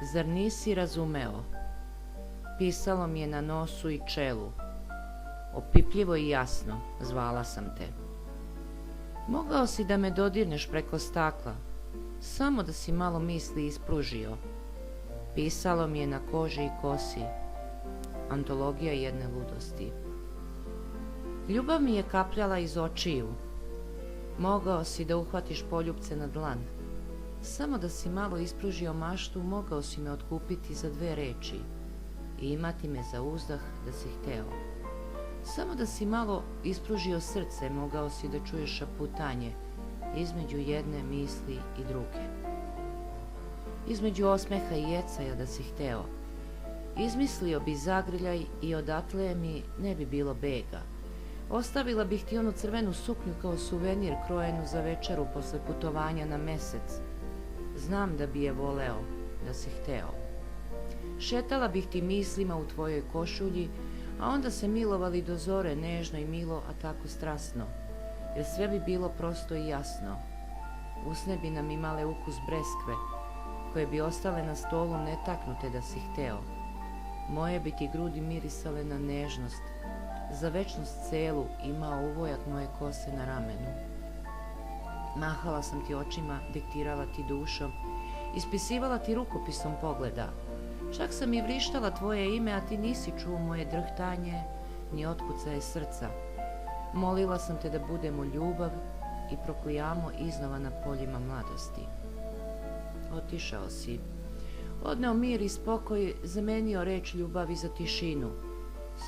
Zar nisi razumeo? Pisalo mi je na nosu i čelu. Opipljivo i jasno zvala sam te. Mogao si da me dodirneš preko stakla, samo da si malo misli ispružio. Pisalo mi je na koži i kosi. Antologija jedne ludosti. Ljubav mi je kapljala iz očiju. Mogao si da uhvatiš poljupce na dlan. Samo da si malo ispružio maštu, mogao si me otkupiti za 2 reči i imati me za uzdah da si hteo. Samo da si malo ispružio srce, mogao si da čuješ šaputanje između jedne misli i druge. Između osmeha i jecaja da si hteo. Izmislio bi zagrljaj i odatle mi ne bi bilo bega. Ostavila bih ti onu crvenu suknju kao suvenir krojenu za večeru posle putovanja na mesec. Znam da bi je voleo, da si hteo. Šetala bih ti mislima u tvojoj košulji, a onda se milovali do zore nežno i milo, a tako strasno, jer sve bi bilo prosto i jasno. Usne bi nam imale ukus breskve, koje bi ostale na stolu netaknute da si hteo. Moje bi ti grudi mirisale na nežnost, za večnost celu imao uvojak moje kose na ramenu. Mahala sam ti očima, diktirala ti dušom, ispisivala ti rukopisom pogleda. Čak sam i vrištala tvoje ime, a ti nisi čuo moje drhtanje, ni otkucaje srca. Molila sam te da budemo ljubav i proklijamo iznova na poljima mladosti. Otišao si. Odneo mir i spokoj, zamenio reč ljubavi za tišinu.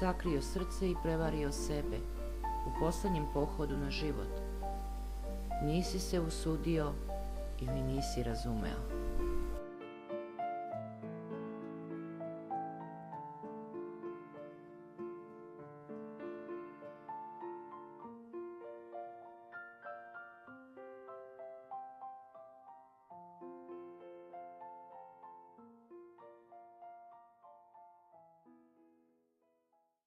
Sakrio srce i prevario sebe u poslednjem pohodu na život. Nisi se usudio ili nisi razumeo.